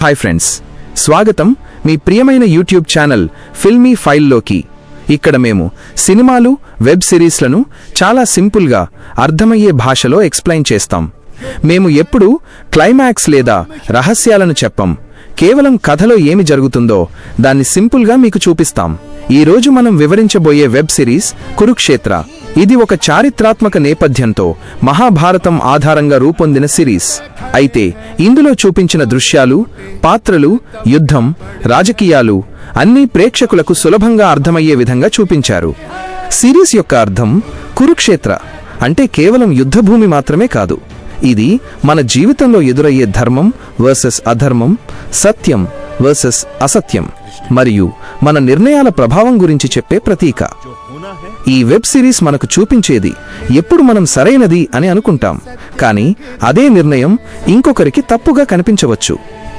Hi friends, స్వాగతం మీ ప్రియమైన YouTube channel filmy ఫైల్లోకి. ఇక్కడ మేము సినిమాలు, వెబ్ సిరీస్లను చాలా సింపుల్గా అర్థమయ్యే భాషలో ఎక్స్ప్లెయిన్ చేస్తాం. మేము ఎప్పుడూ క్లైమాక్స్ లేదా రహస్యాలను చెప్పం. కేవలం కథలో ఏమి జరుగుతుందో దాన్ని సింపుల్గా మీకు చూపిస్తాం. ఈరోజు మనం వివరించబోయే వెబ్ సిరీస్ కురుక్షేత్ర. ఇది ఒక చారిత్రాత్మక నేపథ్యంతో మహాభారతం ఆధారంగా రూపొందిన సిరీస్. అయితే ఇందులో చూపించిన దృశ్యాలు, పాత్రలు, యుద్ధం, రాజకీయాలు అన్నీ ప్రేక్షకులకు సులభంగా అర్థమయ్యే విధంగా చూపించారు. సిరీస్ యొక్క అర్థం కురుక్షేత్ర అంటే కేవలం యుద్ధభూమి మాత్రమే కాదు. ఇది మన జీవితంలో ఎదురయ్యే ధర్మం వర్సెస్ అధర్మం, సత్యం వర్సెస్ అసత్యం మరియు మన నిర్ణయాల ప్రభావం గురించి చెప్పే ప్రతీక. ఈ వెబ్ సిరీస్ మనకు చూపించేది ఎప్పుడు మనం సరైనది అని అనుకుంటాం, కానీ అదే నిర్ణయం ఇంకొకరికి తప్పుగా కనిపించవచ్చు.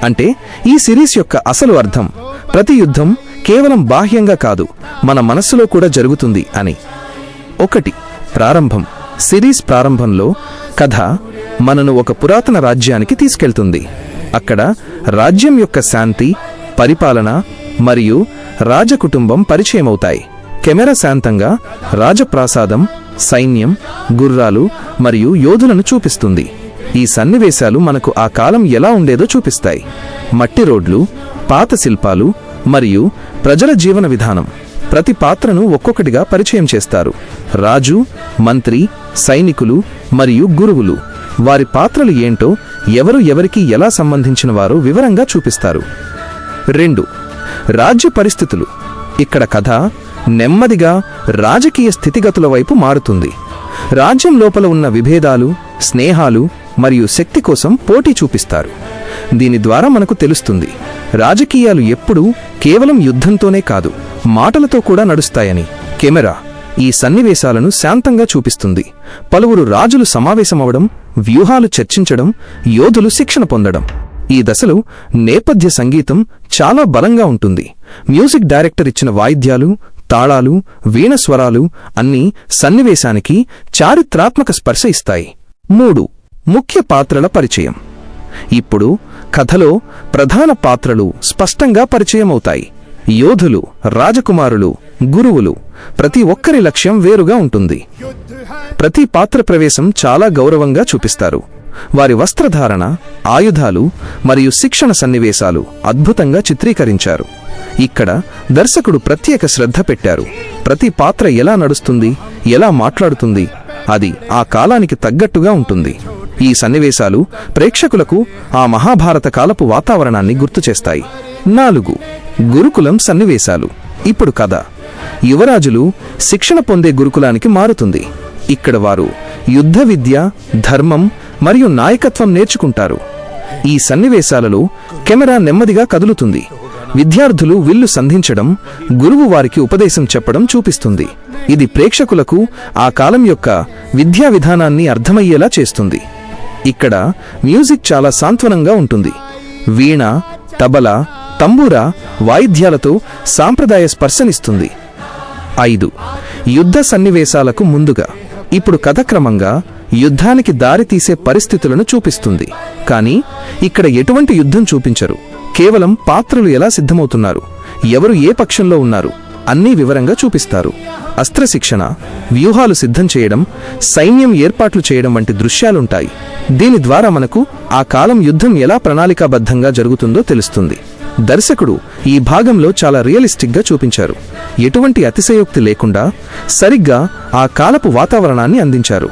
అంటే ఈ సిరీస్ యొక్క అసలు అర్థం ప్రతి యుద్ధం కేవలం బాహ్యంగా కాదు, మన మనస్సులో కూడా జరుగుతుంది అని. 1. ప్రారంభం. సిరీస్ ప్రారంభంలో కథ మనను ఒక పురాతన రాజ్యానికి తీసుకెళ్తుంది. అక్కడ రాజ్యం యొక్క శాంతి, పరిపాలన మరియు రాజకుటుంబం పరిచయమవుతాయి. కెమెరా శాంతంగా రాజప్రాసాదం, సైన్యం, గుర్రాలు మరియు యోధులను చూపిస్తుంది. ఈ సన్నివేశాలు మనకు ఆ కాలం ఎలా ఉండేదో చూపిస్తాయి. మట్టి రోడ్లు, పాత శిల్పాలు మరియు ప్రజల జీవన విధానం. ప్రతి పాత్రను ఒక్కొక్కటిగా పరిచయం చేస్తారు. రాజు, మంత్రి, సైనికులు మరియు గురువులు. వారి పాత్రలు ఏంటో, ఎవరు ఎవరికి ఎలా సంబంధించిన వారో వివరంగా చూపిస్తారు. 2. రాజ్య పరిస్థితులు. ఇక్కడ కథ నెమ్మదిగా రాజకీయ స్థితిగతుల వైపు మారుతుంది. రాజ్యం లోపల ఉన్న విభేదాలు, స్నేహాలు మరియు శక్తి కోసం పోటీ చూపిస్తారు. దీని ద్వారా మనకు తెలుస్తుంది రాజకీయాలు ఎప్పుడూ కేవలం యుద్ధంతోనే కాదు, మాటలతో కూడా నడుస్తాయని. కెమెరా ఈ సన్నివేశాలను శాంతంగా చూపిస్తుంది. పలువురు రాజులు సమావేశమవడం, వ్యూహాలు చర్చించడం, యోధులు శిక్షణ పొందడం. ఈ దశలో నేపథ్య సంగీతం చాలా బలంగా ఉంటుంది. మ్యూజిక్ డైరెక్టర్ ఇచ్చిన వాయిద్యాలు, తాళాలు, వీణ స్వరాలు అన్నీ సన్నివేశానికి చారిత్రాత్మక స్పర్శ ఇస్తాయి. 3. ముఖ్య పాత్రల పరిచయం. ఇప్పుడు కథలో ప్రధాన పాత్రలు స్పష్టంగా పరిచయమవుతాయి. యోధులు, రాజకుమారులు, గురువులు. ప్రతి ఒక్కరి లక్ష్యం వేరుగా ఉంటుంది. ప్రతి పాత్ర ప్రవేశం చాలా గౌరవంగా చూపిస్తారు. వారి వస్త్రధారణ, ఆయుధాలు మరియు శిక్షణ సన్నివేశాలు అద్భుతంగా చిత్రీకరించారు. ఇక్కడ దర్శకుడు ప్రత్యేక శ్రద్ధ పెట్టారు. ప్రతి పాత్ర ఎలా నడుస్తుంది, ఎలా మాట్లాడుతుంది, అది ఆ కాలానికి తగ్గట్టుగా ఉంటుంది. ఈ సన్నివేశాలు ప్రేక్షకులకు ఆ మహాభారత కాలపు వాతావరణాన్ని గుర్తుచేస్తాయి. 4. గురుకులం సన్నివేశాలు. ఇప్పుడు కథ యువరాజులు శిక్షణ పొందే గురుకులానికి మారుతుంది. ఇక్కడ వారు యుద్ధ విద్య, ధర్మం మరియు నాయకత్వం నేర్చుకుంటారు. ఈ సన్నివేశాలలో కెమెరా నెమ్మదిగా కదులుతుంది. విద్యార్థులు విల్లు సంధించడం, గురువు వారికి ఉపదేశం చెప్పడం చూపిస్తుంది. ఇది ప్రేక్షకులకు ఆ కాలం యొక్క విద్యా విధానాన్ని అర్థమయ్యేలా చేస్తుంది. ఇక్కడ మ్యూజిక్ చాలా సాంత్వనంగా ఉంటుంది. వీణ, తబలా, తంబూరా వాయిద్యాలతో సాంప్రదాయ స్పర్శనిస్తుంది. 5. యుద్ధ సన్నివేశాలకు ముందుగా. ఇప్పుడు కథ క్రమంగా యుద్ధానికి దారితీసే పరిస్థితులను చూపిస్తుంది. కానీ ఇక్కడ ఎటువంటి యుద్ధం చూపించరు. కేవలం పాత్రలు ఎలా సిద్ధమవుతున్నారు, ఎవరు ఏ పక్షంలో ఉన్నారు అన్నీ వివరంగా చూపిస్తారు. అస్త్రశిక్షణ, వ్యూహాలు సిద్ధం చేయడం, సైన్యం ఏర్పాట్లు చేయడం వంటి దృశ్యాలుంటాయి. దీని ద్వారా మనకు ఆ కాలం యుద్ధం ఎలా ప్రణాళికాబద్ధంగా జరుగుతుందో తెలుస్తుంది. దర్శకుడు ఈ భాగంలో చాలా రియలిస్టిక్గా చూపించారు. ఎటువంటి అతిశయోక్తి లేకుండా సరిగ్గా ఆ కాలపు వాతావరణాన్ని అందించారు.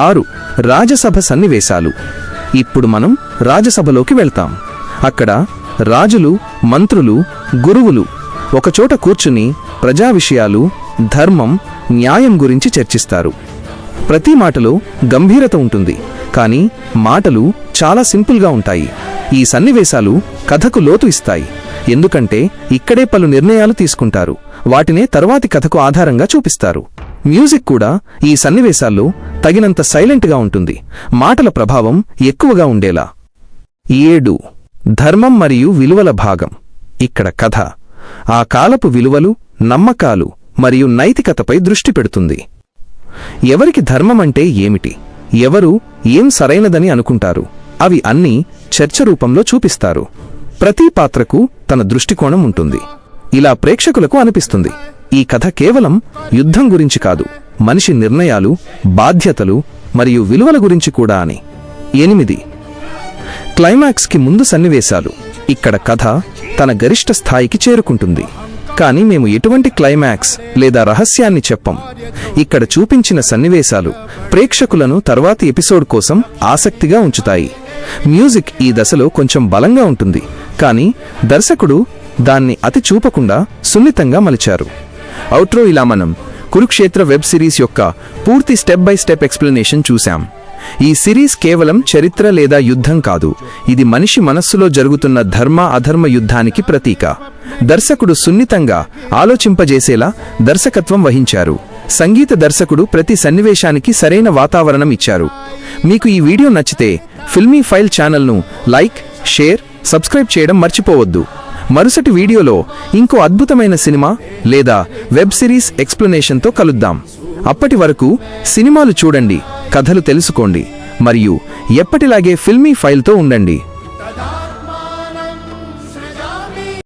6. రాజసభ సన్నివేశాలు. ఇప్పుడు మనం రాజసభలోకి వెళ్తాం. అక్కడ రాజులు, మంత్రులు, గురువులు ఒకచోట కూర్చుని ప్రజా విషయాలు, ధర్మం, న్యాయం గురించి చర్చిస్తారు. ప్రతి మాటలో గంభీరత ఉంటుంది, కానీ మాటలు చాలా సింపుల్గా ఉంటాయి. ఈ సన్నివేశాలు కథకు లోతు ఇస్తాయి, ఎందుకంటే ఇక్కడే పలు నిర్ణయాలు తీసుకుంటారు. వాటినే తర్వాతి కథకు ఆధారంగా చూపిస్తారు. మ్యూజిక్ కూడా ఈ సన్నివేశాల్లో తగినంత సైలెంట్గా ఉంటుంది, మాటల ప్రభావం ఎక్కువగా ఉండేలా. 7. ధర్మం మరియు విలువల భాగం. ఇక్కడ కథ ఆ కాలపు విలువలు, నమ్మకాలు మరియు నైతికతపై దృష్టి పెడుతుంది. ఎవరికి ధర్మం అంటే ఏమిటి, ఎవరు ఏం సరైనదని అనుకుంటారు, అవి అన్నీ చర్చ రూపంలో చూపిస్తారు. ప్రతి పాత్రకు తన దృష్టికోణం ఉంటుంది. ఇలా ప్రేక్షకులకు అనిపిస్తుంది, ఈ కథ కేవలం యుద్ధం గురించి కాదు, మనిషి నిర్ణయాలు, బాధ్యతలు మరియు విలువల గురించి కూడా అని. 8 క్లైమాక్స్కి ముందు సన్నివేశాలు. ఇక్కడ కథ తన గరిష్ట స్థాయికి చేరుకుంటుంది. కానీ మేము ఎటువంటి క్లైమాక్స్ లేదా రహస్యాన్ని చెప్పం. ఇక్కడ చూపించిన సన్నివేశాలు ప్రేక్షకులను తర్వాతి ఎపిసోడ్ కోసం ఆసక్తిగా ఉంచుతాయి. మ్యూజిక్ ఈ దశలో కొంచెం బలంగా ఉంటుంది, కానీ దర్శకుడు దాన్ని అతి చూపకుండా సున్నితంగా మలిచారు. అవుట్రో. ఇలా మనం కురుక్షేత్ర వెబ్ సిరీస్ యొక్క పూర్తి స్టెప్ బై స్టెప్ ఎక్స్ప్లెనేషన్ చూశాం. ఈ సిరీస్ కేవలం చరిత్ర లేదా యుద్ధం కాదు, ఇది మనిషి మనస్సులో జరుగుతున్న ధర్మ అధర్మ యుద్ధానికి ప్రతీక. దర్శకుడు సున్నితంగా ఆలోచింపజేసేలా దర్శకత్వం వహించారు. సంగీత దర్శకుడు ప్రతి సన్నివేశానికి సరైన వాతావరణం ఇచ్చారు. మీకు ఈ వీడియో నచ్చితే ఫిల్మీ ఫైల్ ఛానల్ను లైక్, షేర్, సబ్స్క్రైబ్ చేయడం మర్చిపోవద్దు. మరుసటి వీడియోలో ఇంకో అద్భుతమైన సినిమా లేదా వెబ్ సిరీస్ ఎక్స్ప్లెనేషన్తో కలుద్దాం. అప్పటి వరకు సినిమాలు చూడండి, కథలు తెలుసుకోండి మరియు ఎప్పటిలాగే ఫిల్మీ ఫైల్తో ఉండండి.